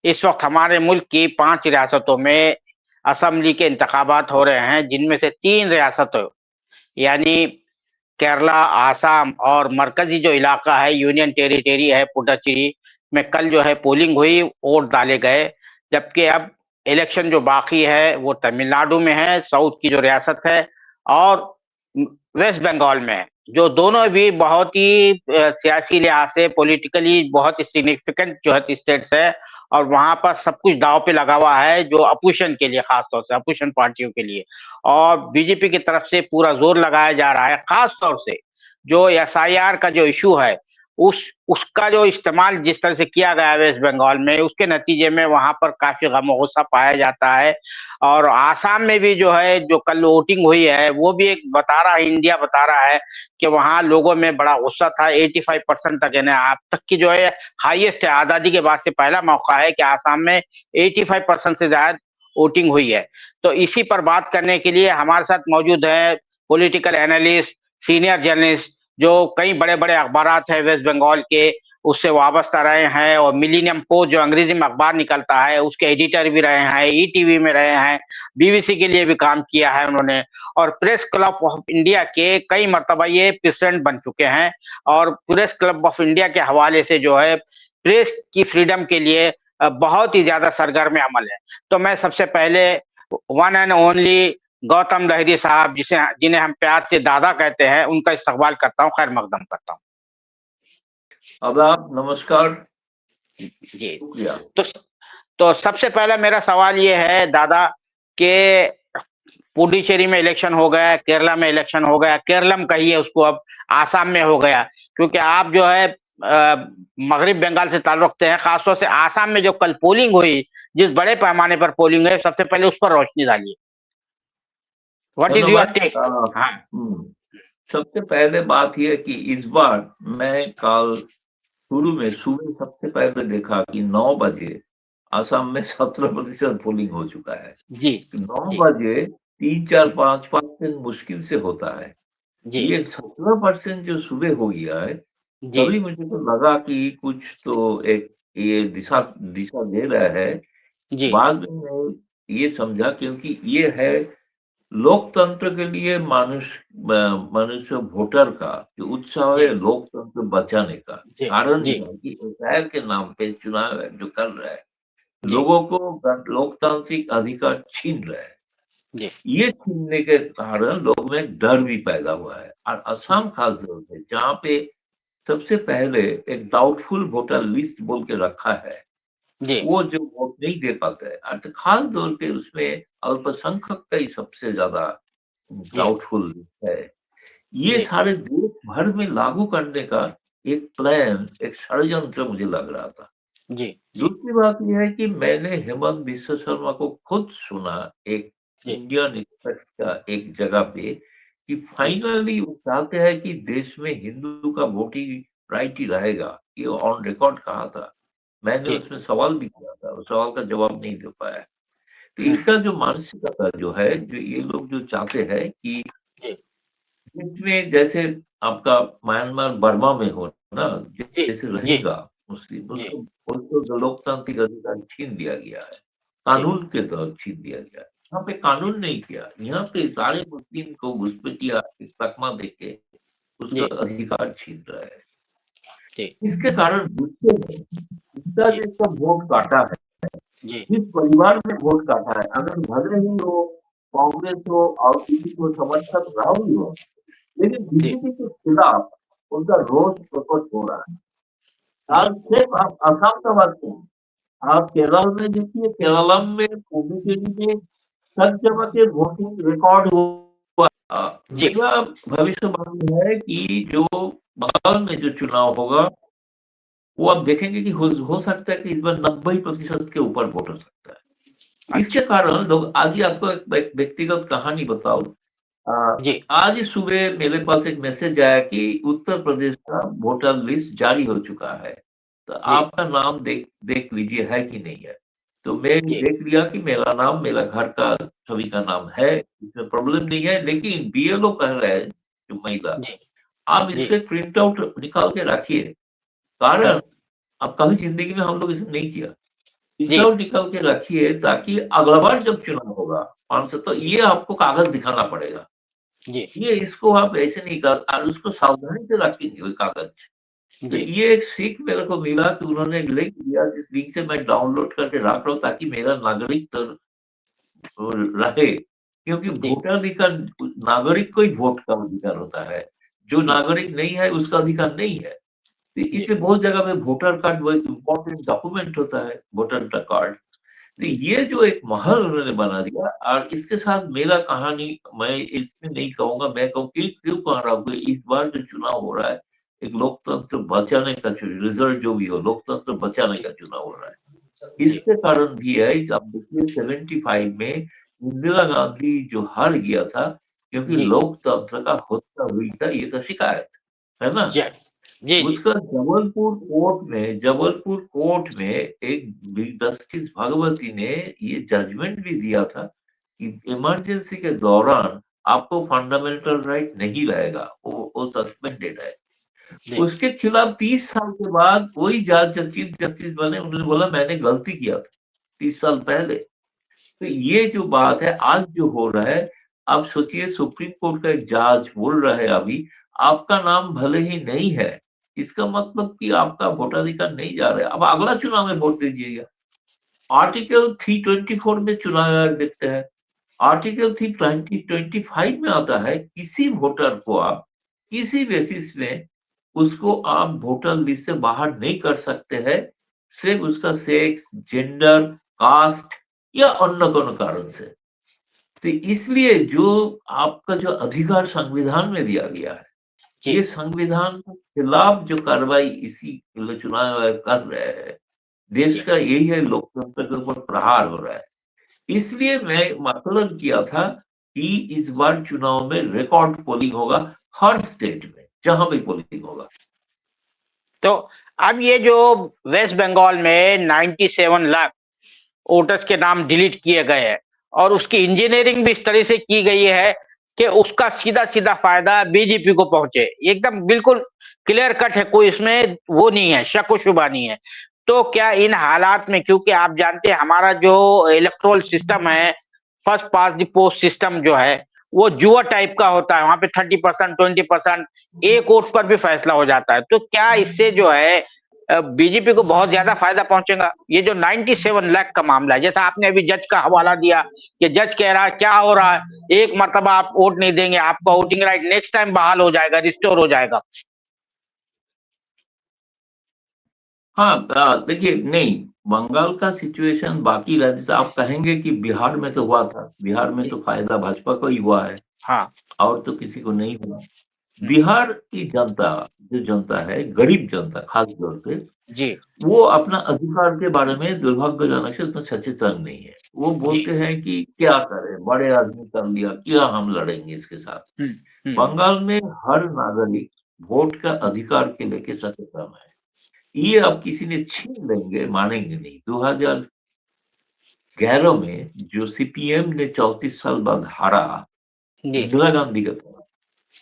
इस वक्त हमारे मुल्क की 5 रियासतों में असेंबली के इंतखाबात हो रहे हैं, जिनमें से 3 रियासतों यानी केरला, आसाम और मरकजी जो इलाका है, यूनियन टेरिटरी है पुडुचेरी में कल जो है पोलिंग हुई, वोट डाले गए। जबकि अब इलेक्शन जो बाकी है वो तमिलनाडु में है, साउथ की जो रियासत है, और वेस्ट बंगाल में है, जो दोनों भी बहुत ही सियासी लिहाज से पॉलिटिकली बहुत सिग्निफिकेंट जो है स्टेट्स है, और वहां पर सब कुछ दांव पे लगा हुआ है, जो अपोजिशन के लिए, खास तौर से अपोजिशन पार्टियों के लिए। और बीजेपी की तरफ से पूरा जोर लगाया जा रहा है, खास तौर से जो एसआईआर का जो इशू है, उसका जो इस्तेमाल जिस तरह से किया गया है वेस्ट बंगाल में, उसके नतीजे में वहां पर काफी गम-ओ-गुस्सा पाया जाता है। और आसाम में भी जो है, जो कल वोटिंग हुई है, वो भी एक बता रहा है, इंडिया बता रहा है कि वहां लोगों में बड़ा गुस्सा था। 85% तक, यानी अब तक की जो है हाईएस्ट है, आजादी के बाद से पहला मौका है कि आसाम में 85% से ज्यादा वोटिंग हुई है। तो इसी पर बात करने के लिए हमारे साथ मौजूद है पॉलिटिकल एनालिस्ट, सीनियर जर्नलिस्ट, जो कई बड़े-बड़े अखबारात हैं वेस्ट बंगाल के, उससे वाबस्ता रहे हैं, और मिलेनियम पोस्ट जो अंग्रेजी में अखबार निकलता है, उसके एडिटर भी रहे हैं, ईटीवी में रहे हैं, बीबीसी के लिए भी काम किया है उन्होंने, और प्रेस क्लब ऑफ इंडिया के कई मर्तबा ये प्रेसिडेंट बन चुके हैं। और प्रेस क्लब ऑफ इंडिया के हवाले से जो है प्रेस की फ्रीडम के लिए बहुत ही ज्यादा सरगर्म अमल है। तो मैं सबसे पहले one and only Gautam Lahiri साहब, जिन्हें हम प्यार से दादा कहते हैं, उनका इस्तकबाल करता हूँ, खैर मकदम करता हूँ। आदाब, नमस्कार जी। शुक्रिया। तो सबसे पहला मेरा सवाल ये है दादा, कि पुडुचेरी में इलेक्शन हो गया, केरला में इलेक्शन हो गया, केरलम कहिए उसको, अब आसाम में हो गया, क्योंकि आप जो है मगरिब बंगाल से ताल्लुक रखते हैं, खासतौर से आसाम में जो कल पोलिंग हुई, जिस बड़े पैमाने पर पोलिंग है, सबसे पहले उस पर रोशनी डालिए। व्हाट इज योर धन्यवाद। टेक? हाँ सबसे पहले बात यह कि इस बार मैं कल शुरू में सुबह सबसे पहले देखा कि 9 बजे आसाम में 17% पोलिंग हो चुका है। जी 9 जी बजे 3, 4, 5% मुश्किल से होता है। जी ये 17% जो सुबह हो गया है, जी तभी मुझे तो लगा कि कुछ तो एक ये दिशा दिशा दे रहा है। जी बाद में मैं ये समझा, क्योंकि ये है लोकतंत्र के लिए मनुष्य वोटर का जो उत्साह जी है लोकतंत्र बचाने का। जी कारण जी ये है कि एसआईआर के नाम पे चुनाव जो कर रहा है, जी लोगों को लोकतांत्रिक अधिकार छीन रहा है। जी ये छीनने के कारण लोगों में डर भी पैदा हुआ है। और असम खास तौर पे, जहाँ पे सबसे पहले एक डाउटफुल वोटर लिस्ट बोल के रखा है, जी वो जो वोट नहीं दे पाता है, अर्थ खास तौर पे उसमें अल्पसंख्यक का ही सबसे ज्यादा जी डाउटफुल है। ये जी सारे देश भर में लागू करने का एक प्लान, एक षड्यंत्र मुझे लग रहा था। जी जी दूसरी बात यह है कि मैंने हेमंत बिश्व शर्मा को खुद सुना एक जी इंडियन एक्सप्रेस का एक जगह पे, कि जी फाइनली वो चाहते हैं कि देश में हिंदू का वोटिंग राइट ही रहेगा। ये ऑन रिकॉर्ड कहा था। मैंने जी उसमें सवाल भी किया था, उस सवाल का जवाब नहीं दे पाया। तो हम्म, इनका जो मानसिकता जो है, जो ये लोग जो चाहते हैं कि जी इसमें जैसे आपका म्यांमार बर्मा में हो ना, जी जैसे जी रोहिंग्या मुस्लिम, जी उसको लोकतांत्रिक अधिकार छीन लिया गया है, जी कानून के तहत छीन लिया गया है। यहाँ पे कानून नहीं किया, यहाँ पे सारे मुस्लिम को घुसपैठिया तकमा देके उसका जी अधिकार छीन रहा है। जी इसके कारण गुस्से में इसका जी जो इसका वोट काटा है, जी जिस परिवार में वोट काटा है, अगर भले ही वो कांग्रेस हो और किसी को समर्थक रहा भी हो, लेकिन जी बीजेपी के खिलाफ उनका रोष प्रकट हो रहा है। जी आज सिर्फ आप असम का बात नहीं, आप केरल में देखिए, केरलम में पुडुचेरी में सब जगह के वोटिंग रिकॉर्ड हुआ। जी मेरा भविष्यवाणी है कि जो बंगाल में जो चुनाव होगा, वो आप देखेंगे कि हो सकता है कि इस बार 90% के ऊपर वोट हो सकता है। इसके अच्छा कारण लोग, आज ही आपको एक व्यक्तिगत कहानी बताऊं। जी आज सुबह मेरे पास एक मैसेज आया कि उत्तर प्रदेश का वोटर लिस्ट जारी हो चुका है, तो जी आपका नाम देख देख लीजिए है कि नहीं है। तो मैं जी देख लिया कि मेरा नाम, मेरा घर का सभी का नाम है, इसमें प्रॉब्लम नहीं है। लेकिन बीएलओ कह रहे हैं, जो महिला, जी आप जी इसके प्रिंट आउट निकाल के रखिए। हम्म, कारण अब कभी जिंदगी में हम लोग इसे नहीं किया। रिजर्व निकल के रखिए ताकि अगला बार जब चुनाव होगा 500 तो ये आपको कागज दिखाना पड़ेगा। जी, ये इसको आप ऐसे नहीं कर और उसको सावधानी से रखेंगे वो कागज। तो जी, ये एक सीख मेरे को मिला कि उन्होंने लिंक दिया, जिस लिंक से मैं डाउनलोड करके रख रहा हूँ ताकि मेरा नागरिक तो रहे, क्योंकि जी, वोटाधिकार नागरिक को ही वोट का अधिकार होता है, जो जी, नागरिक नहीं है उसका अधिकार नहीं है। तो जी, इससे बहुत जगह पे वोटर कार्ड वो इम्पोर्टेंट डॉक्यूमेंट होता है, वोटर का कार्ड। तो जी, ये जो एक माहौल उन्होंने बना दिया और इसके साथ मेरा कहानी मैं इसमें नहीं कहूंगा, मैं कहूँ कि क्यों कह रहा हूँ कि इस बार जो चुनाव हो रहा है एक लोकतंत्र बचाने का रिजल्ट जो भी हो लोकतंत्र बचाने का चुनाव हो रहा है। जी, इसके कारण भी है अब देखिए 75 में इंदिरा गांधी जो हार गया था क्योंकि जी, लोकतंत्र का होता हुई था ये तो शिकायत है ना। जी, जी, जी, उसका जबलपुर कोर्ट में एक जस्टिस भगवती ने ये जजमेंट भी दिया था कि इमरजेंसी के दौरान आपको फंडामेंटल राइट नहीं रहेगा, वो सस्पेंडेड है। जी, उसके खिलाफ 30 साल के बाद वही जज जब चीफ जस्टिस बने उन्होंने बोला मैंने गलती किया था 30 साल पहले। तो ये जो बात है आज जो हो रहा है, आप सोचिए सुप्रीम कोर्ट का एक जज बोल रहा है अभी आपका नाम भले ही नहीं है, इसका मतलब कि आपका वोटाधिकार नहीं जा रहा है, अब अगला चुनाव में वोट दीजिएगा। आर्टिकल 324 में चुनाव आयोग देखते हैं, आर्टिकल 325 में आता है किसी वोटर को आप किसी बेसिस में उसको आप वोटर लिस्ट से बाहर नहीं कर सकते हैं, सिर्फ उसका सेक्स, जेंडर, कास्ट या अन्य कोनो कारण से। तो इसलिए जो आपका जो अधिकार संविधान में दिया गया है, जी, ये संविधान के खिलाफ जो कार्रवाई इसी चुनाव आयोग कर रहे हैं, देश जी। का यही है लोकतंत्र के ऊपर प्रहार हो रहा है। इसलिए मैं आकलन किया था कि इस बार चुनाव में रिकॉर्ड पोलिंग होगा हर स्टेट में, जहां भी पोलिंग होगा। तो अब ये जो वेस्ट बंगाल में 97 लाख वोटर्स के नाम डिलीट किए गए हैं और उसकी इंजीनियरिंग भी इस तरह से की गई है कि उसका सीधा-सीधा फायदा बीजेपी को पहुंचे। एकदम बिल्कुल क्लियर कट है, कोई इसमें वो नहीं है, शक व शुबा नहीं है। तो क्या इन हालात में क्योंकि आप जानते हैं हमारा जो इलेक्टोरल सिस्टम है, first pass the post system जो है, वो जुआ टाइप का होता है। वहाँ पे 30% 20% एक वोट पर भी फैसला हो जाता है। तो क्या इससे जो है बीजेपी को बहुत ज्यादा फायदा पहुंचेगा। ये जो 97 लाख का मामला है, जैसा आपने अभी जज का हवाला दिया कि जज कह रहा है क्या हो रहा है, एक मर्तबा आप वोट नहीं देंगे, आपका वोटिंग राइट नेक्स्ट टाइम बहाल हो जाएगा, रिस्टोर हो जाएगा। हाँ, देखिए नहीं, बंगाल का सिचुएशन बाकी राज्य से आप कहेंगे कि बिहार में तो हुआ था, बिहार में जी, तो फायदा भाजपा को ही हुआ है हाँ, और तो किसी को नहीं हुआ। हम्म, बिहार की जनता जो जनता है, गरीब जनता खास तौर पे, जी, वो अपना अधिकार के बारे में दुर्भाग्यजनक से उतना सचेतन नहीं है। वो जी, बोलते हैं कि क्या करें, बड़े आदमी कर लिया, क्या हम लड़ेंगे इसके साथ। हम्म, हम्म, बंगाल में हर नागरिक वोट का अधिकार के लेके सचेतन है। ये अब किसी ने छीन लेंगे, मानेंगे नहीं। 2011 में जो सीपीएम ने 34 साल बाद हारा, जी, इंदिरा गांधी का था।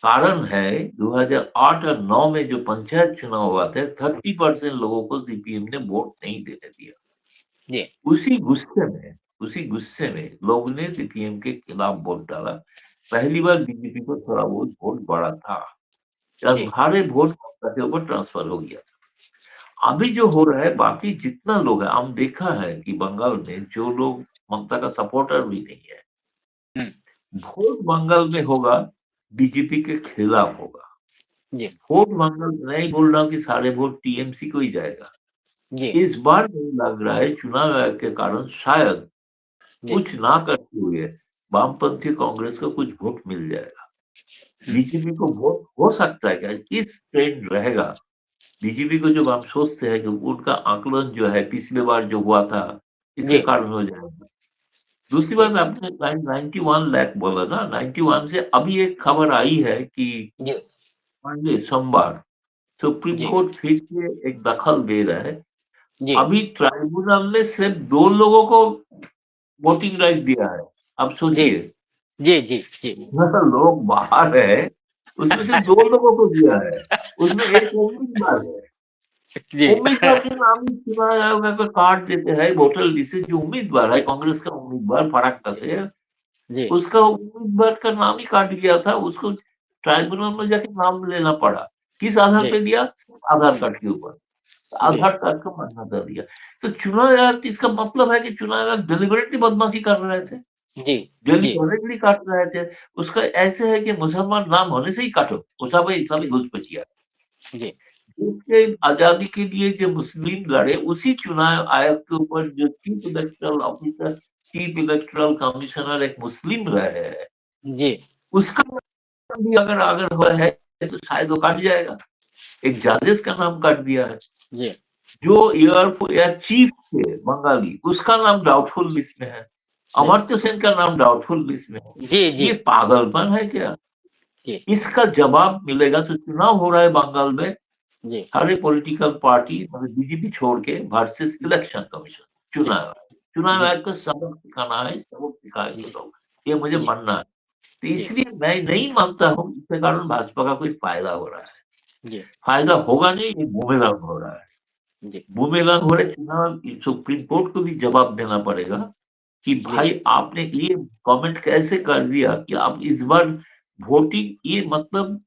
कारण है 2008 और 9 में जो पंचायत चुनाव हुआ था, 30% लोगों को सीपीएम ने वोट नहीं देने दिया। जी, उसी गुस्से में लोगों ने सीपीएम के खिलाफ वोट डाला। पहली बार बीजेपी को थोड़ा बहुत वोट बढ़ा था और जी, भारे वोट ममता के ऊपर ट्रांसफर हो गया था। अभी जो हो रहा है बाकी जितना लोग है, हम देखा है कि बंगाल में जो लोग ममता का सपोर्टर भी नहीं है, हम्म, वोट बंगाल में होगा बीजेपी के खिलाफ होगा। जी, वोट बंगाल नहीं बोल रहा हूँ कि सारे वोट टीएमसी को ही जाएगा। जी, इस बार मुझे लग रहा है चुनाव आयोग के कारण शायद जी, कुछ ना करते हुए वामपंथी कांग्रेस को कुछ वोट मिल जाएगा। हम्म, बीजेपी को वोट हो सकता है क्या इस ट्रेंड रहेगा। बीजेपी को जब हम सोचते हैं कि उनका आकलन जो है पिछले बार जो हुआ था इसके जी, कारण हो जाएगा। दूसरी जी, बात आपने 91 लाख बोला ना, 91 से अभी एक खबर आई है कि जी, मंडे सोमवार सुप्रीम जी, कोर्ट फिर से एक दखल दे रहा है। जी, अभी ट्राइब्यूनल ने सिर्फ 2 लोगों को वोटिंग राइट दिया है। अब जी, सोचिए जी, जी, जी, जितना लोग बाहर है, उसमें से 2 लोगों को दिया है, उसमें एक उम्मीदवार है। जी उम्मीदवार के नाम ही चुनाव आयोग अगर काट देते हैं, वोटर लिस्ट से जो उम्मीदवार है, कांग्रेस का उम्मीदवार फराक्का से, जी उसका उम्मीदवार का नाम ही काट गया था, उसको ट्राइब्यूनल में जाके नाम लेना पड़ा। किस आधार जी पे लिया? सिर्फ आधार कार्ड के ऊपर, जी आधार कार्ड का मान्यता दिया। तो चुनाव आयोग, इसका मतलब है कि चुनाव आयोग डेलिबरेटली बदमाशी कर रहे थे, जी जी डेलिबरेटली काट रहे थे। उसका ऐसे है कि मुसलमान नाम होने से ही काटो, उठा भाई साली घुसपैठिया। जी देश के आजादी के लिए जो मुस्लिम लड़े, उसी चुनाव आयोग के ऊपर जो chief electoral officer, chief electoral commissioner एक मुस्लिम रहे हैं, जी उसका नाम भी अगर अगर हुआ है तो शायद वो काट जाएगा। एक जजेस का नाम काट दिया है। जी जो एयर चीफ थे बंगाली, उसका नाम डाउटफुल लिस्ट में है। जी अमर्त्य सेन का नाम डाउटफुल लिस्ट में है। जी जी ये पागलपन है क्या? जी इसका जवाब मिलेगा। तो चुनाव हो रहा है बंगाल में, जी सारे पॉलिटिकल पार्टी मतलब बीजेपी छोड़ के वर्सेस इलेक्शन कमीशन, जी चुनाव आयोग। चुनाव जी आयोग को सबक सिखाना है, सबक सिखाएंगे लोग, ये मुझे जी मानना है। तो जी इसलिए मैं नहीं मानता हूँ इसके कारण भाजपा का कोई फायदा हो रहा है। जी फायदा होगा नहीं, ये बूमेरंग हो रहा है। जी बूमेरंग हो रहा है। चुनाव सुप्रीम कोर्ट को भी जवाब देना पड़ेगा कि जी भाई आपने ये कमेंट कैसे कर दिया कि आप इस बार वोटिंग, ये मतलब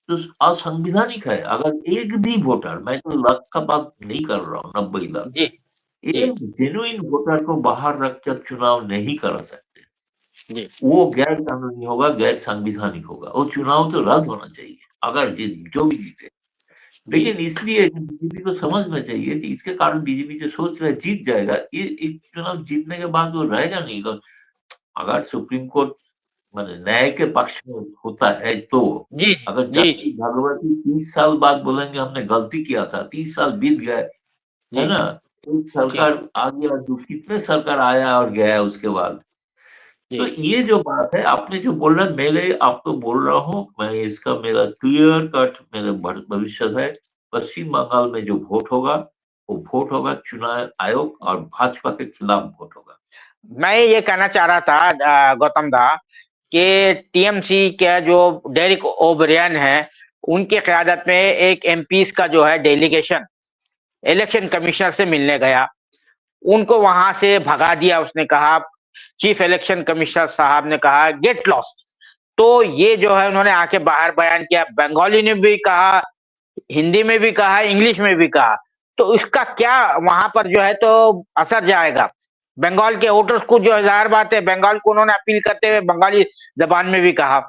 तो असंवैधानिक है। अगर एक भी वोटर, मैं तो लाख का बात नहीं कर रहा हूँ, 90 लाख, जी जी एक जेन्युइन वोटर को बाहर रखकर चुनाव नहीं करा सकते। जी वो गैर कानूनी होगा, गैर संवैधानिक होगा। वो चुनाव तो रद्द होना चाहिए अगर जो भी जीते। जी लेकिन इसलिए बीजेपी को समझना चाहिए कि इसके कारण बीजेपी जो सोच रहा है जीत जाएगा, ये एक चुनाव जीतने के बाद वो रहेगा नहीं। अगर सुप्रीम कोर्ट माने न्याय के पक्ष में होता है तो, जी अगर जी जस्टिस भगवती 30 साल बाद बोलेंगे हमने गलती किया था, 30 साल बीत गए, जी है ना? एक जी सरकार आ गया, जो कितने सरकार आया और गया उसके बाद। जी तो ये जो बात है, आपने जो बोल रहा है, मेरे आपको बोल रहा हूँ मैं, इसका मेरा क्लियर कट मेरा भविष्य है। पश्चिम बंगाल में जो वोट होगा, वो वोट होगा चुनाव आयोग और भाजपा के खिलाफ वोट होगा। मैं ये कहना चाह रहा था गौतम दा कि टीएमसी के जो डेरिक ओब्रियन है, उनकी क़यादत में एक एमपीज़ का जो है डेलीगेशन इलेक्शन कमिश्नर से मिलने गया। उनको वहां से भगा दिया। उसने कहा, चीफ इलेक्शन कमिश्नर साहब ने कहा गेट लॉस्ट। तो ये जो है उन्होंने आके बाहर बयान किया, बंगाली ने भी कहा, हिंदी में भी कहा, इंग्लिश में भी कहा। तो इसका क्या वहां पर जो है तो असर जाएगा बंगाल के वोटर्स को? जो जाहिर बात है, बंगाल को उन्होंने अपील करते हुए बंगाली जबान में भी कहा।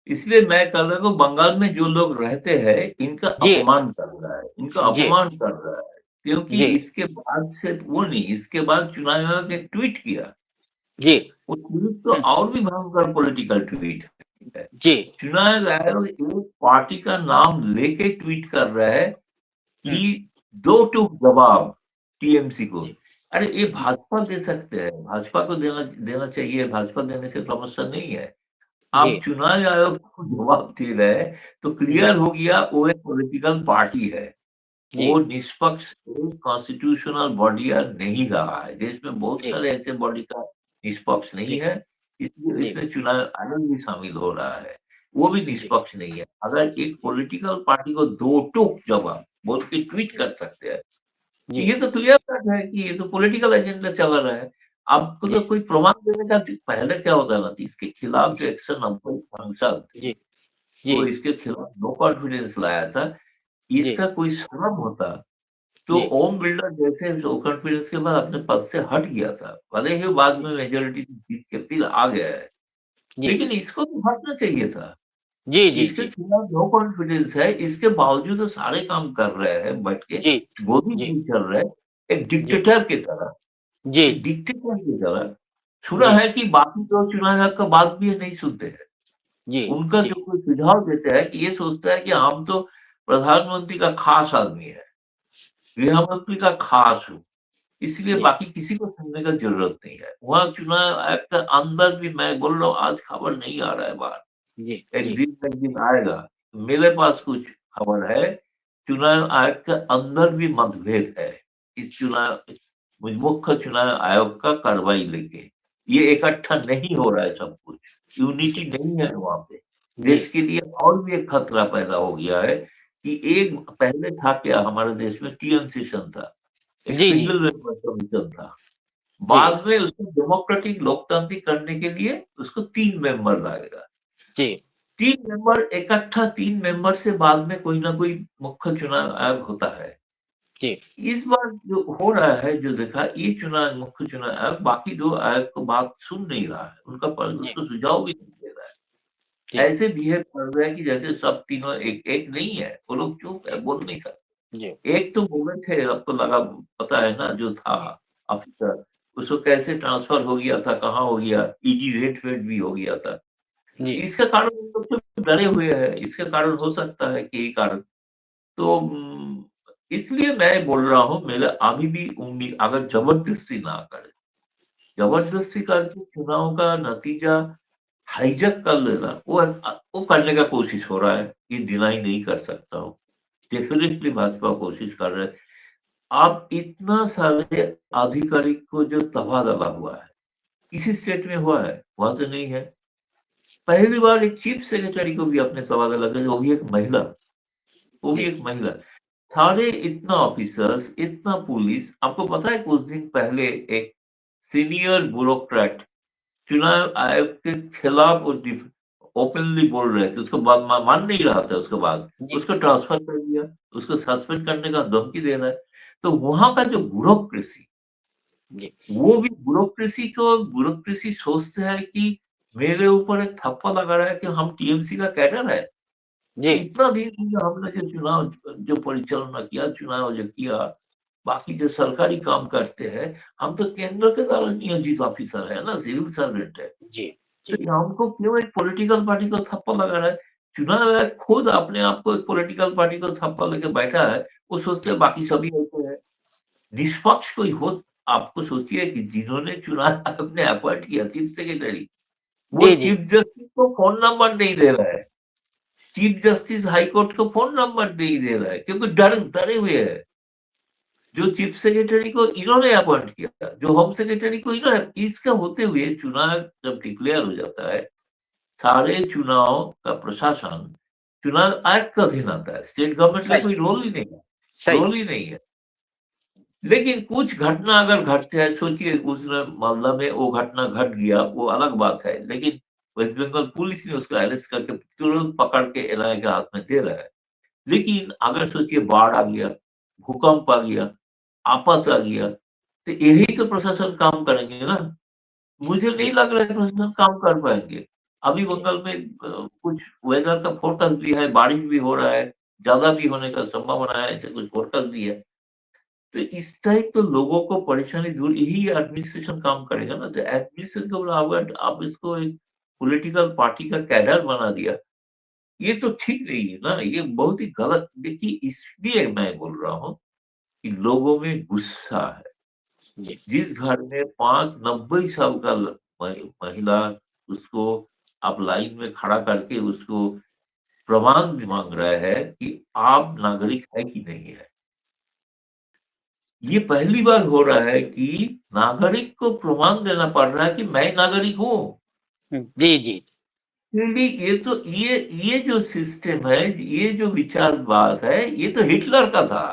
इसलिए मैं कह रहा हूँ बंगाल में जो लोग रहते हैं, इनका जी अपमान कर रहा है, इनका जी अपमान कर रहा है। क्योंकि जी इसके बाद से वो नहीं, इसके बाद चुनाव आयोग ने ट्वीट किया। जी वो ट्वीट तो और भी भयंकर पॉलिटिकल ट्वीट है। जी चुनाव आयोग एक पार्टी का नाम लेके ट्वीट कर रहा है कि दो टूक जवाब टीएमसी को। जी अरे ये भाजपा दे सकते हैं, भाजपा को देना देना चाहिए, भाजपा देने से समस्या नहीं है। जी आप चुनाव आयोग को जवाब दे रहे हैं, तो जी क्लियर हो गया वो एक पॉलिटिकल पार्टी है। जी वो निष्पक्ष एक कॉन्स्टिट्यूशनल बॉडी नहीं रहा है। देश में बहुत जी सारे ऐसे बॉडी का निष्पक्ष नहीं जी है, इसलिए जी इसमें चुनाव आयोग भी शामिल हो रहा है, वो भी जी निष्पक्ष नहीं है। अगर एक पॉलिटिकल पार्टी को दो टूक जवाब बोल के ट्वीट कर सकते हैं, जी ये तो क्लियर कट है कि ये तो पॉलिटिकल एजेंडा चल रहा है। आपको जी तो कोई प्रमाण देने का, पहले क्या होता ना, इसके खिलाफ जो 190 सांसद थे, जी जी वो इसके खिलाफ नो कॉन्फिडेंस लाया था। जी इसका कोई श्रम होता तो जी ओम बिरला जैसे नो कॉन्फिडेंस के बाद अपने पद से हट गया था, भले ही बाद में मेजोरिटी जीत के फिर आ गया है, जी लेकिन इसको तो हटना चाहिए था। जी जी इसके जी खिलाफ नो कॉन्फिडेंस है, इसके बावजूद वो सारे काम कर रहे हैं बैठ के, जी गोदी जी नहीं चल रहे, एक जी डिक्टेटर की तरह, जी एक डिक्टेटर की तरह। सुना जी है कि बाकी जो चुनाव आयोग का बात भी ये नहीं सुनते हैं। जी उनका जी जो कोई सुझाव देता है कि ये सोचता है कि हम तो प्रधानमंत्री का खास आदमी है, गृह मंत्री का खास हूँ, इसलिए जी बाकी किसी को सुनने का जरूरत नहीं है। वहाँ चुनाव आयोग के अंदर भी, मैं बोल रहा हूँ, आज खबर नहीं आ रहा है बाहर, जी एक जी दिन एक दिन आएगा। मेरे पास कुछ खबर है, चुनाव आयोग के अंदर भी मतभेद है इस चुनाव, मुख्य चुनाव आयोग का कार्रवाई लेके। ये इकट्ठा नहीं हो रहा है सब कुछ, यूनिटी नहीं है वहां पे। जी देश के लिए और भी एक खतरा पैदा हो गया है कि एक पहले था क्या हमारे देश में टीएन सेशन था, एक जी, जी, सिंगल मेंबर कमीशन था। जी, बाद में उसको डेमोक्रेटिक लोकतांत्रिक करने के लिए उसको 3 मेंबर लाएगा। जी, 3 मेंबर इकट्ठा 3 मेंबर से बाद में कोई ना कोई मुख्य चुनाव आयोग होता है। जी, इस बार जो हो रहा है, जो देखा, ये चुनाव मुख्य चुनाव आयोग बाकी 2 आयोग को बात सुन नहीं रहा है, उनका जी, उसको सुझाव भी नहीं दे रहा जी, है। ऐसे बिहेव कर रहे हैं कि जैसे सब तीनों एक एक नहीं है, वो लोग चुप है, बोल नहीं सकते। जी, एक तो बोले थे, आपको लगा पता है ना, जो था ऑफिसर, उसको कैसे ट्रांसफर हो गया था, कहाँ हो गया, ईडी रेड वेड भी हो गया था। जी, इसका कारण हम लोग तो डरे हुए हैं, इसके कारण हो सकता है कि यही कारण। तो इसलिए मैं बोल रहा हूँ, मेरा अभी भी उम्मीद, अगर जबरदस्ती ना करे, जबरदस्ती करके चुनाव का नतीजा हाईजैक कर लेना, वो करने का कोशिश हो रहा है, ये डिनाई नहीं कर सकता हूँ। डेफिनिटली भाजपा कोशिश कर रहे है। आप इतना सारे आधिकारिक को जो तबादला हुआ है, किसी स्टेट में हुआ है? हुआ तो नहीं है। पहली बार एक चीफ सेक्रेटरी को भी आपने तबादला किया, वो भी एक महिला, वो भी जी, एक महिला। सारे इतना ऑफिसर्स, इतना पुलिस, आपको पता है कुछ दिन पहले एक सीनियर ब्यूरोक्रेट चुनाव आयोग के खिलाफ वो ओपनली बोल रहे थे, उसको मान नहीं रहा था, उसके बाद जी, उसको ट्रांसफर कर दिया, उसको सस्पेंड करने का धमकी दे रहा है। तो वहां का जो ब्यूरोक्रेसी, जी, वो भी ब्यूरोक्रेसी सोचते हैं कि मेरे ऊपर एक थप्पा लगा रहा है कि हम टीएमसी का कैडर है। जी, इतना दिन हमने जो चुनाव जो परिचालना किया, चुनाव जो किया, बाकी जो सरकारी काम करते हैं, हम तो केंद्र के द्वारा नियोजित ऑफिसर है ना, सिविल सर्वेंट है। जी, तो जी, ये हमको क्यों एक पॉलिटिकल पार्टी को थप्पा लगा रहा है? चुनाव आयोग खुद अपने आप को एक पॉलिटिकल पार्टी को थप्पा लेके बैठा है, वो सोचते हैं बाकी सभी ऐसे हैं। निष्पक्ष कोई हो, आपको सोचिए कि जिन्होंने चुनाव आयोग ने अपॉइंट किया चीफ सेक्रेटरी, वो जी, जी, चीफ जस्टिस को फ़ोन नंबर नहीं दे रहा है। चीफ जस्टिस हाई कोर्ट को फ़ोन नंबर नहीं दे रहा है, क्योंकि डरे हुए हैं। जो चीफ सेक्रेटरी को इन्होंने अपॉइंट किया, जो होम सेक्रेटरी को इन्होंने, इसका होते हुए चुनाव जब डिक्लेयर हो जाता है, सारे चुनाव का प्रशासन चुनाव आयोग के अधीन आता है। स्टेट गवर्नमेंट का सही, कोई रोल ही नहीं है, सही, रोल ही नहीं है। लेकिन कुछ घटना अगर घटते हैं, सोचिए उस मामला में वो घटना घट गया, वो अलग बात है। लेकिन वेस्ट बंगाल पुलिस ने उसको अरेस्ट करके तुरंत पकड़ के एनआईए के हाथ में दे रहा है। लेकिन अगर सोचिए बाढ़ आ गया, भूकंप आ गया, आफत आ गया, तो यही तो प्रशासन काम करेंगे ना। मुझे नहीं जी, लग रहा है प्रशासन काम कर पाएँगे। अभी जी, बंगाल में कुछ वेदर का फोरकास्ट भी है, बारिश भी हो रहा है, ज़्यादा भी होने का संभावना है, ऐसे कुछ फोरकास्ट भी है। तो इस टाइप तो लोगों को परेशानी दूर, यही एडमिनिस्ट्रेशन काम करेगा ना। तो एडमिनिस्ट्रेशन को अगर आप इसको एक पॉलिटिकल पार्टी का कैडर बना दिया, ये तो ठीक नहीं है ना, ये बहुत ही गलत। देखिए, इसलिए मैं बोल रहा हूँ कि लोगों में गुस्सा है। जी, जिस घर में 5 90 साल का महिला, उसको आप लाइन में खड़ा करके उसको प्रमाण माँग रहा है कि आप नागरिक है कि नहीं है। ये पहली बार हो रहा है कि नागरिक को प्रमाण देना पड़ रहा है कि मैं नागरिक हूँ। जी, जी, क्योंकि ये जो सिस्टम है, ये जो विचारवाद है, ये तो हिटलर का था।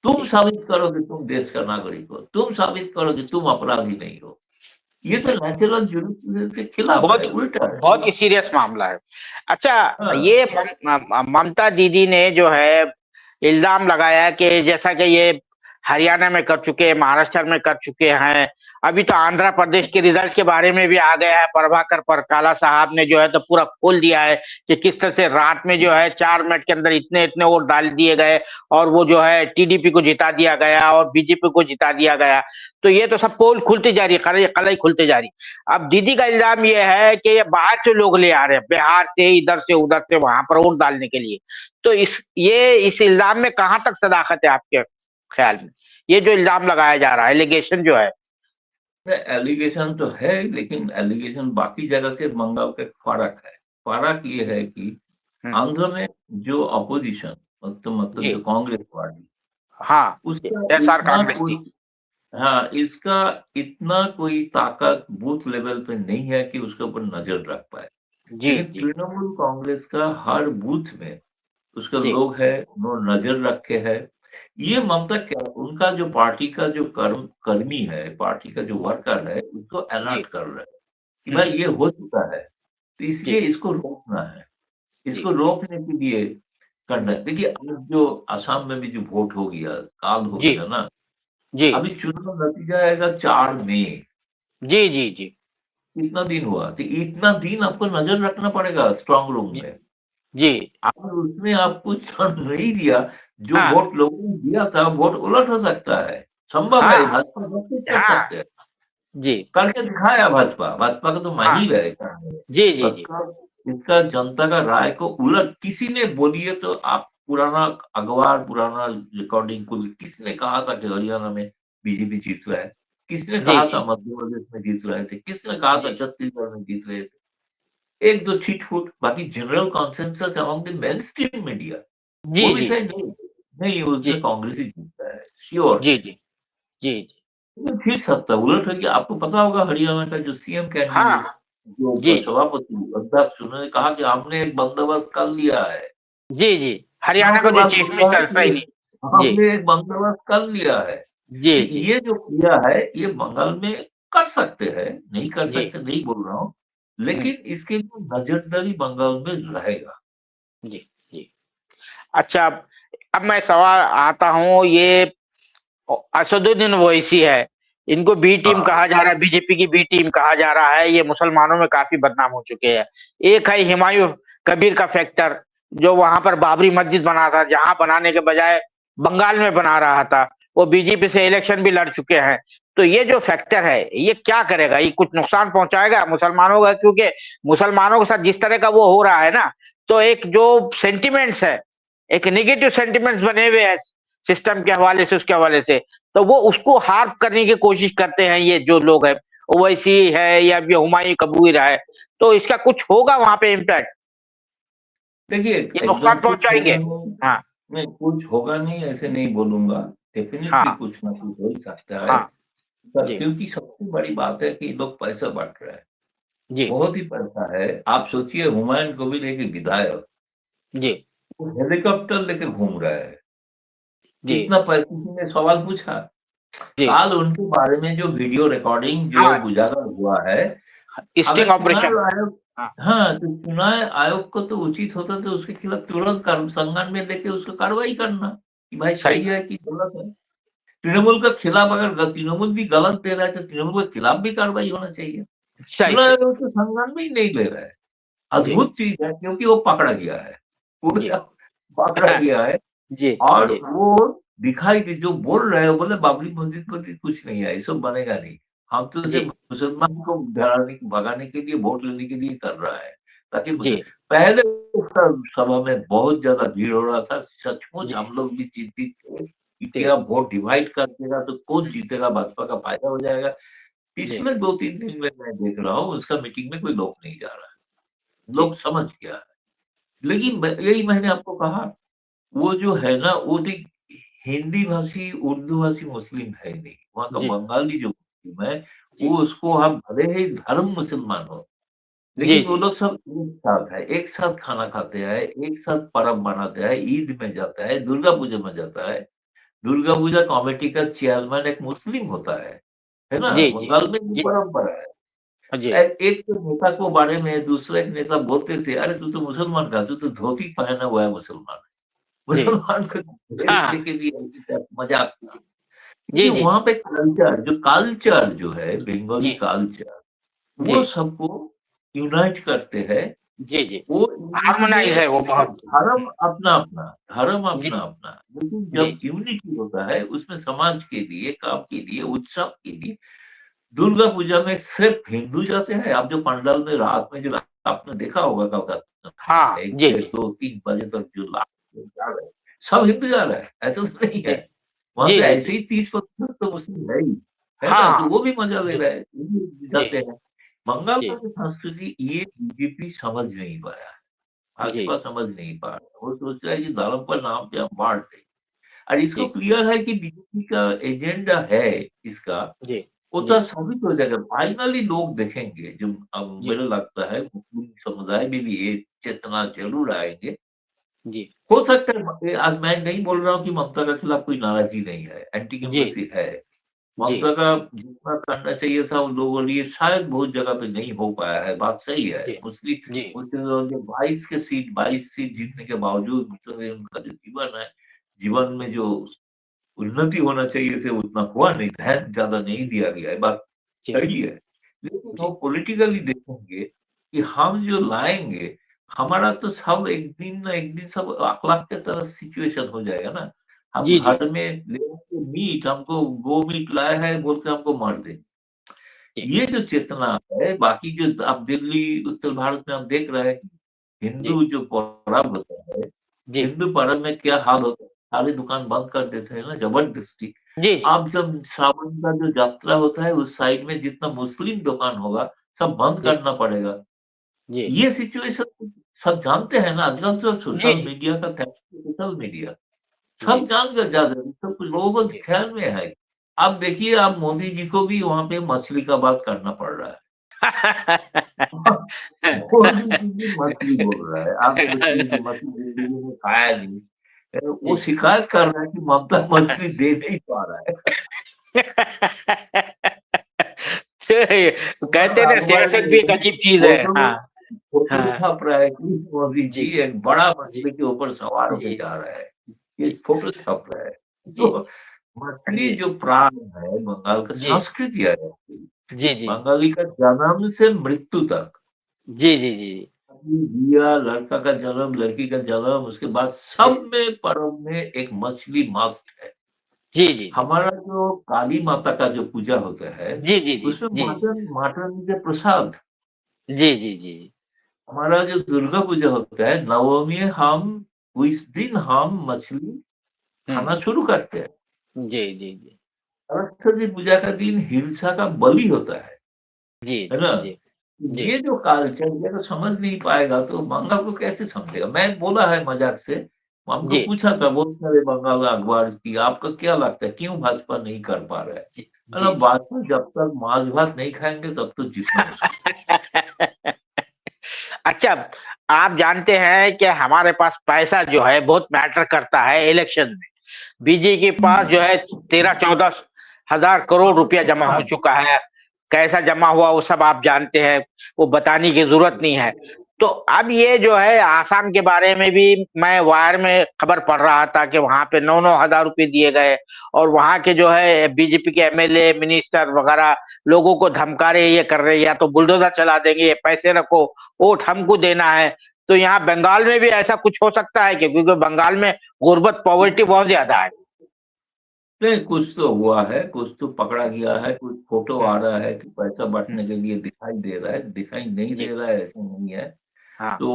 तुम जी, साबित करो कि तुम देश का नागरिक हो, तुम साबित करो कि तुम अपराधी नहीं हो। ये तो सही। नेचुरल जुडिशरी के खिलाफ बहुत है, उल्टा है। बहुत ही सीरियस मामला है। अच्छा, हाँ, ये ममता दीदी ने जो है इल्ज़ाम लगाया है कि जैसा कि ये हरियाणा में कर चुके हैं, महाराष्ट्र में कर चुके हैं, अभी तो आंध्र प्रदेश के रिजल्ट के बारे में भी आ गया है। प्रभाकर परकाला साहब ने जो है तो पूरा खोल दिया है कि किस तरह से रात में जो है 4 मिनट के अंदर इतने-इतने वोट डाल दिए गए और वो जो है टीडीपी को जिता दिया गया और बीजेपी को जिता दिया गया। तो ये तो सब पोल खुलती जा रही है, कलई खुलती जा रही है। अब दीदी का इल्जाम ये है कि ये बाहर से लोग ले आ रहे हैं, बिहार से, इधर से, उधर से, वहां पर वोट डालने के लिए। तो इस इल्जाम में कहां तक सदाकत है आपके ख्याल में? ये जो इल्जाम लगाया जा रहा है, एलिगेशन जो है। एलिगेशन तो है, लेकिन एलिगेशन बाकी जगह से बंगाल का एक फ़र्क है। फ़र्क ये है कि हम्म, आंध्र में जो अपोज़िशन, मतलब जी, जो कांग्रेस पार्टी, हाँ, उसका एसआर इतना कांग्रेस कोई, थी। हाँ, इसका इतना कोई ताकत बूथ लेवल पे नहीं है कि उसके ऊपर नज़र रख पाए। जी, लेकिन जी, तृणमूल कांग्रेस का हर बूथ में उसके जी, लोग है, उन्होंने नजर रखे है। ये ममता क्या, उनका जो पार्टी का जो कर्मी है, पार्टी का जो वर्कर है, उसको अलर्ट जी, कर रहे हैं कि हुँ, भाई ये हो चुका है, तो इसलिए जी, इसको रोकना है। इसको जी, रोकने के लिए करना जी, है। देखिए, आज जो असम में भी जो वोट हो गया, काल हो जी, गया ना, जी, अभी चुनाव नतीजा आएगा 4 मई। जी, जी, जी, कितना दिन हुआ, तो इतना दिन आपको नजर रखना पड़ेगा स्ट्रांग रूम जी, में। जी, अगर उसमें आपको क्षण नहीं दिया, जो हाँ, वोट लोगों ने दिया था, वोट उलट हो सकता है। संभव है, हाँ, भाजपा सब कुछ कर हाँ, सकते हैं। जी, करके दिखाया भाजपा, भाजपा का तो हाँ, माहिर है करने में। जी, जी, जी, भाजपा इसका जनता का राय को उलट, किसी ने बोलिए तो आप पुराना अखबार, पुराना रिकॉर्डिंग को, किसने कहा था कि हरियाणा में बीजेपी जीत रहा है? किसने जी, कहा जी, था मध्य प्रदेश में जीत रहे थे? किसने कहा था जी, छत्तीसगढ़ में जीत रहे थे? एक दो छिट-फुट, बाकी general consensus among the mainstream media, वो जी, जी, विषय नहीं। नहीं, जी, उसमें कांग्रेस ही जीतता है, श्योर। जी, जी, जी, लेकिन फिर सकता है, उलट है कि आपको पता होगा हरियाणा का जो सीएम कैंडिडेट, हाँ, जी, जो सभापति अध्यक्ष, उन्होंने कहा कि हमने एक बंदोबस्त कर लिया है। जी, जी, चुनाव हरियाणा के का जो बाद चीफ बोलता है मिनिस्टर कि सैनी, जी, हमने एक बंदोबस्त कर लिया है। जी, तो जी, ये जो किया है, ये बंगाल में कर सकते हैं, नहीं कर जी, सकते नहीं बोल रहा हूँ, हुँ, लेकिन इसके लिए नजरदारी बंगाल में रहेगा। जी, जी। अच्छा, अब मैं सवाल आता हूँ, ये असदुद्दीन ओवैसी है, इनको बी टीम हाँ, कहा जा रहा है, बीजेपी की बी टीम कहा जा रहा है, ये मुसलमानों में काफ़ी बदनाम हो चुके हैं। एक है हुमायूं कबीर का फैक्टर, जो वहाँ पर बाबरी मस्जिद बना था, जहाँ बनाने के बजाय बंगाल में बना रहा था, वो बीजेपी से इलेक्शन भी लड़ चुके हैं। तो ये जो फैक्टर है, ये क्या करेगा? ये कुछ नुकसान पहुँचाएगा मुसलमानों का? क्योंकि मुसलमानों के साथ जिस तरह का वो हो रहा है ना, तो एक जो सेंटिमेंट्स है, एक नेगेटिव सेंटिमेंट्स बने हुए हैं सिस्टम के हवाले से, उसके हवाले से, तो वो उसको हार्प करने की कोशिश करते हैं ये जो लोग हैं, ओवैसी है या ये हुमायूं कबीर है, तो इसका कुछ होगा वहाँ पे इम्पैक्ट? देखिए, ये एकदम नुकसान कुछ होगा पहुँचाएँगे? नहीं, हाँ, नहीं कुछ होगा नहीं ऐसे नहीं बोलूँगा, डेफ़िनिटली हाँ, कुछ ना कुछ हो ही सकता है। हाँ, पर जी, क्योंकि सबसे बड़ी बात है कि लोग पैसा बाँट रहे हैं, जी, बहुत ही पैसा है। आप सोचिए, हुमायूँ कबीर एक विधायक, जी, वो हेलीकॉप्टर लेके घूम रहा है। जी, इतना पैसा, किसी ने सवाल पूछा? जी, काल उनके बारे में जो वीडियो रिकॉर्डिंग जो हाँ, उजागर हुआ है, स्टिंग अगर ऑपरेशन, चुनाव आयोग, हाँ, हाँ, तो चुनाव आयोग को तो उचित होता था उसके खिलाफ तुरंत संज्ञान में लेके उसको कार्रवाई करना, कि भाई सही, सही है कि गलत है। तृणमूल के खिलाफ अगर तृणमूल भी गलत दे रहा है, तो तृणमूल के खिलाफ भी कार्रवाई होना चाहिए। सही, चुनाव सही, आयोग तो संज्ञान में ही नहीं ले रहा है। जी, अद्भुत चीज़ है, क्योंकि वो पकड़ा गया है, जी, पूरा पकड़ा गया है। जी, और जी, वो दिखाई दे, जो बोल रहे हैं, बोले बाबरी मस्जिद कुछ नहीं है, ये सब बनेगा नहीं। हम तो जी, सिर्फ मुसलमान को भगाने के लिए, वोट लेने के लिए कर रहा है, ताकि जी, पहले उसका सभा में बहुत ज्यादा भीड़ हो रहा था, सचमुच जी, हम लोग भी चिंतित थे कि जी, क्या वोट डिवाइड कर देगा तो कौन जीतेगा, भाजपा का फायदा हो जाएगा। जी, पिछले 2-3 दिन में मैं देख रहा हूँ, उसका मीटिंग में कोई लोग नहीं जा रहा है, जी, लोग समझ गया है। लेकिन यही मैंने आपको कहा, वो जो है ना, वो एक हिंदी भाषी, उर्दू भाषी मुस्लिम है नहीं। वहाँ का जी, बंगाली जो मुस्लिम है, जी, वो उसको आप भले ही धर्म मुसलमान हो, जी, लेकिन वो जी, लोग सब एक साथ है, एक साथ खाना खाते हैं, एक साथ पर्व मनाते हैं, ईद में जाता है, दुर्गा पूजा में जाता है। दुर्गा पूजा कमेटी का चेयरमैन एक मुस्लिम होता है ना? जी, जी, बंगाल में ये जी, परंपरा है। जी, एक तो नेता को बारे में दूसरे एक नेता बोलते थे, "अरे! तू तो मुसलमान का, तू तो धोती पहना हुआ है मुसलमान।" जी, मुसलमान को भेज हाँ, देके भी मज़ाक। जी, देखिए, जी, वहाँ जी, पे कल्चर जो है, बंगाली जी, कल्चर, जी, वो सबको यूनाइट करते हैं। जी, जी, वो यूनिटी हार्मोनाइज़ में है वो बहुत। धर्म जी, अपना-अपना, लेकिन जी, जब यूनिटी होता है, उसमें समाज के लिए, काम के लिए, उत्सव के लिए, दुर्गा पूजा में सिर्फ हिंदू जाते हैं। आप जो पंडाल में रात में जो आपने देखा होगा कोलकाता में हाँ, 1 जी, डेढ़ जी, 2 3 बजे तक जो लाख लोग जा रहे हैं, सब हिंदू जा रहे हैं, ऐसा तो नहीं जी, है। वहाँ जी, तो जी, ऐसे जी, ही 30% तो मुस्लिम है ना? तो हाँ, वो भी मज़ा ले जी, रहे हैं, वो भी जी, जाते हैं। बंगाल का जी, जो संस्कृति, ये बीजेपी समझ नहीं पाया है, जी, भाजपा समझ नहीं पा रहा। वो सोच रहा है कि धर्म पर नाम पे हम बाँट दें, और इसको जी, क्लियर है कि बीजेपी का एजेंडा है इसका, जी, वो तो जी, साबित हो जाएगा। फाइनली लोग देखेंगे, जो जी, मुझे लगता है मुस्लिम समुदाय में भी ये चेतना ज़रूर आएँगे जी, हो सकता है, आज मैं नहीं बोल रहा हूँ कि ममता के खिलाफ कोई नाराज़गी नहीं है, एंटी जी, डेमोक्रेसी है। जी, ममता का जितना करना चाहिए था उन लोगों ने शायद बहुत जगह पे नहीं हो पाया है, बात सही है। जी, जी, मुस्लिम लोगों ने 22 सीट जीतने के बावजूद मुस्लिम उनका जो जीवन है, जीवन में जो उन्नति होना चाहिए थे उतना हुआ नहीं, ध्यान ज़्यादा नहीं दिया गया है, बात जी, सही है। लेकिन वो जी, पॉलिटिकली देखेंगे कि हम जो लाएँगे, हमारा तो सब एक दिन ना एक दिन सब अखलाक की तरह सिचुएशन हो जाएगा ना। हम जी, जी, घर में ले आके मीट, हमको गो मीट लाया है बोल के हमको मार देंगे। जी, ये जो चेतना है, बाकी जो आप दिल्ली, उत्तर भारत में आप देख रहे हैं कि जी, हिंदू जो पर्व होता है, जी, हिंदू पर्व में क्या हाल होता है, सारी दुकान बंद कर देते हैं ना ज़बरदस्ती। जी, जी, अब जब श्रावण का जो यात्रा होता है, उस साइड में जितना मुस्लिम दुकान होगा, सब बंद जी, करना पड़ेगा। जी, ये सिचुएशन सब जानते हैं ना, आजकल तो जी, सोशल मीडिया का थैंक्स टू सोशल मीडिया। सब जी, जान गए ज़्यादा, सब कुछ लोगों को जी। ख्याल में है। आप देखिए, आप मोदी जी को भी वहाँ पे मछली का बात करना पड़ रहा है। मोदी जी भी मछली बोल रहा है। आप सोचिए कि मछली ज़िंदगी में खाया नहीं। वो जी। शिकायत कर रहा है कि ममता मछली दे नहीं पा रहा है। और कहते हैं ना अखबार सियासत में भी एक अजीब चीज़ है। फोटो हाँ, फोटो हाँ। छप रहा है कि मोदी जी, जी एक बड़ा जी, मछली के ऊपर सवार होके जी, जा रहा है। ये जी, फोटो छप रहा है। जी, तो मछली जी, जो प्राण है, बंगाल का जी, संस्कृति है। जी, जी, बंगाली का जन्म से मृत्यु तक, जी, जी, जी, दिया, लड़का का जन्म, लड़की का जन्म, उसके बाद जी, सब में पर्व में एक मछली मस्ट है। जी, जी, जी, हमारा जो काली माता का जो पूजा होता है, जी, जी, जी, उसमें जी, मटन मटन के प्रसाद। जी, जी, जी, हमारा जो दुर्गा पूजा होता है, नवमी हम उस दिन हम मछली हुँ, खाना शुरू करते हैं। जी, जी, जी, सरस्वती पूजा का दिन हिंसा का बलि होता जी, है ना? जी, जी, ये जो कल्चर ये तो समझ नहीं पाएगा तो बंगाल को कैसे समझेगा? मैं बोला है मज़ाक से, हमको जी, पूछा था बहुत सारे बंगाल अखबार की, आपको क्या लगता है क्यों भाजपा नहीं कर पा रहा है? जी, जी, मतलब जी। भाजपा जब तक माछ-भात नहीं खाएँगे तब तक जीतना मुश्किल। अच्छा, आप जानते हैं कि हमारे पास पैसा जो है बहुत मैटर करता है इलेक्शन में। बीजेपी के पास जो है 13-14 हज़ार करोड़ रुपया जमा हो चुका है। कैसा जमा हुआ वो सब आप जानते हैं, वो बताने की ज़रूरत नहीं है। तो अब ये जो है आसाम के बारे में भी मैं वायर में खबर पढ़ रहा था कि वहाँ पे 9-9 हज़ार रुपए दिए गए और वहाँ के जो है बीजेपी के एमएलए, मिनिस्टर वगैरह लोगों को धमका रहे, ये कर रहे, या तो बुलडोज़र चला देंगे, ये पैसे रखो, वोट हमको देना है। तो यहाँ बंगाल में भी ऐसा कुछ हो सकता है क्या? क्योंकि बंगाल में गुर्बत, पॉवर्टी बहुत ज़्यादा है। नहीं, कुछ तो हुआ है, कुछ तो पकड़ा गया है, कुछ फ़ोटो हुँ, आ रहा है कि पैसा हुँ, बाँटने के लिए दिखाई दे रहा है, दिखाई नहीं जी, दे रहा है ऐसा नहीं है। हाँ। तो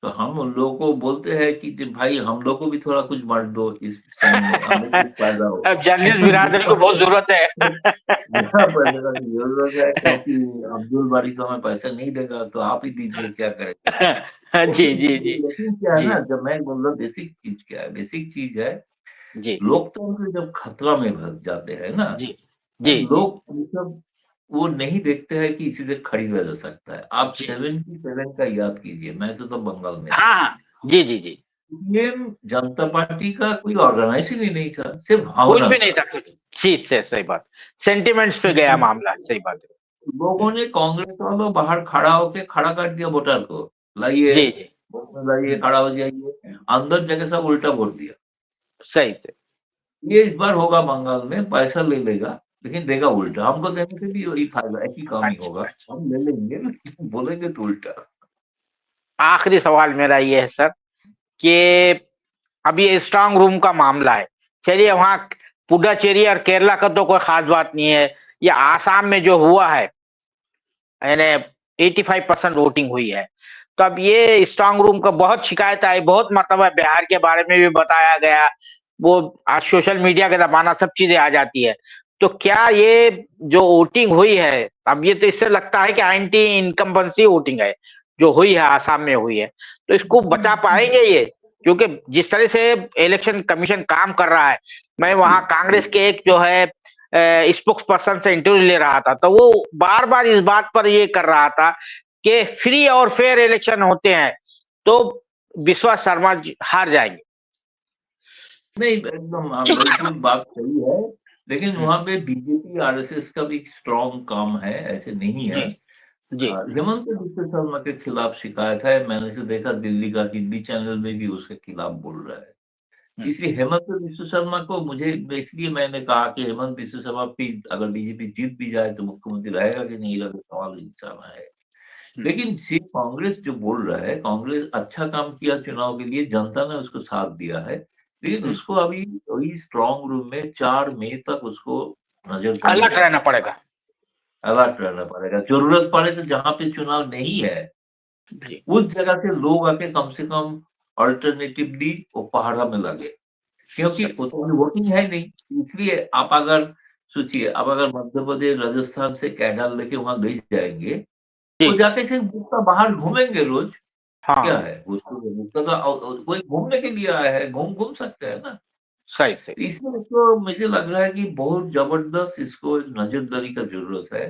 तो हम उन लोगों को बोलते हैं कि भाई हम लोग को भी थोड़ा कुछ बाँट दो इस समय में, हमें कुछ फ़ायदा हो। अब जर्नलिस्ट बिरादरी को बहुत ज़रूरत है। यहाँ पैसे का ज़रूरत है क्योंकि अब्दुल बारी तो हमें पैसा नहीं देगा, तो आप ही दीजिए क्या करें। जी, जी, जी। लेकिन क्या है जी, ना, जब मैं बोल रहा हूँ बेसिक चीज़ क्या है, बेसिक चीज़ है, जी, लोकतंत्र जब खतरा में भग जाते हैं ना, जी। जी, तब जी, लोग मतलब वो नहीं देखते हैं कि इसी से खरीदा जा सकता है। आप जी। 77 का याद कीजिए, मैं तो तब बंगाल में हाँ, था। हाँ। जी, जी, जी। ये जनता पार्टी का कोई ऑर्गनाइज़ेशन ही नहीं था, सिर्फ कुछ भावना भी नहीं था। था कुछ। चीज़ से सही बात। सेंटिमेंट्स पे गया मामला, सही बात है। लोगों हुँ। ने कांग्रेस वालों बाहर खड़ा होके खड़ा कर दिया वोटर को, लाइए, जी, जी। वोट में लाइए, हुँ, खड़ा हो जाइए। अंदर जाके सब उल्टा वोट दिया। सही से। ये इस बार होगा बंगाल में, पैसा ले लेगा, लेकिन देगा उल्टा। हमको देने से भी वही फायदा, एक ही काम ही अच्छा, होगा। अच्छा। हम ले लेंगे लेकिन बोलेंगे तो उल्टा। आखिरी सवाल मेरा ये है सर कि अब ये स्ट्रॉन्ग रूम का मामला है। चलिए वहाँ पुडुचेरी और केरला का तो कोई ख़ास बात नहीं है। ये आसाम में जो हुआ है यानी 85% वोटिंग हुई है। तो अब ये स्ट्रॉन्ग रूम का बहुत शिकायत आई, बहुत मर्तबा बिहार के बारे में भी बताया गया। वो आज सोशल मीडिया का ज़माना सब चीज़ें आ जाती है। तो क्या ये जो वोटिंग हुई है, अब ये तो इससे लगता है कि एंटी इनकम्बेंसी वोटिंग है, जो हुई है आसाम में हुई है। तो इसको बचा पाएँगे ये? क्योंकि जिस तरह से इलेक्शन कमीशन काम कर रहा है, मैं वहाँ कांग्रेस के एक जो है स्पोक्स पर्सन से इंटरव्यू ले रहा था, तो वो बार-बार इस बात पर ये कर रहा था कि फ्री और फेयर इलेक्शन होते हैं। तो विश्वास शर्मा जी हार जाएंगे। नहीं, एकदम बिल्कुल बात सही है, लेकिन वहां पे बीजेपी आरएसएस का भी स्ट्रॉन्ग काम है, ऐसे नहीं जी है। जी हेमंत बिस्वा शर्मा के खिलाफ शिकायत है, मैंने इसे देखा दिल्ली का हिंदी चैनल में भी उसके खिलाफ बोल रहा है। इसलिए हेमंत बिस्वा शर्मा को मुझे, इसलिए मैंने कहा कि हेमंत बिस्वा शर्मा भी अगर बीजेपी जीत भी जाए तो मुख्यमंत्री रहेगा कि नहीं रहेगा, सवाल निशाना है। लेकिन सिर्फ कांग्रेस जो बोल रहा है, कांग्रेस अच्छा काम किया चुनाव के लिए, जनता ने उसको साथ दिया है, लेकिन उसको अभी वही स्ट्रांग रूम में 4 मई तक उसको नजरबंदी अलर्ट रहना करना, पड़ेगा। अलर्ट रहना पड़ेगा। जरूरत पड़े तो जहां पे चुनाव नहीं है जी उस जगह से लोग आके कम से कम अल्टरनेटिवली वो पहाड़ा में लगे, क्योंकि सही। वो तो अभी वोटिंग है नहीं। इसलिए आप अगर सोचिए, आप अगर मध्य प्रदेश राजस्थान से कैडर लेके वहां ले जाएंगे, जी वो जाके सिर्फ गुप्ता बाहर घूमेंगे रोज, क्या हाँ। है वो तो, गुप्ता का कोई घूमने के लिए आया है, घूम घूम सकते हैं ना। सही सही। तो इसमें इसको मुझे लग रहा है कि बहुत जबरदस्त इसको एक नजरदारी का जरूरत है।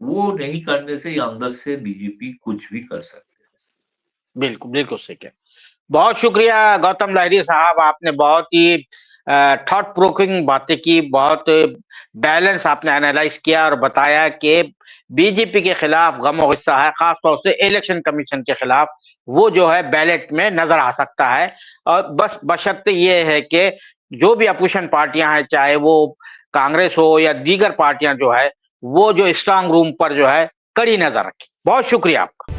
वो नहीं करने से या अंदर से बीजेपी कुछ भी कर सकते हैं। बिल्कुल बिल्कुल सही है। बहुत शुक्रिया गौतम लहरी साहब, आपने बहुत ही थॉट प्रोकिंग बातें की, बहुत बैलेंस आपने एनालाइज किया और बताया कि बीजेपी के खिलाफ गम और गुस्सा है, खासतौर से इलेक्शन कमीशन के खिलाफ। वो जो है बैलेट में नजर आ सकता है, और बस बशर्ते ये है कि जो भी अपोजिशन पार्टियां हैं, चाहे वो कांग्रेस हो या दीगर पार्टियां जो है, वो जो स्ट्रांग रूम पर जो है कड़ी नजर रखें। बहुत शुक्रिया आपका।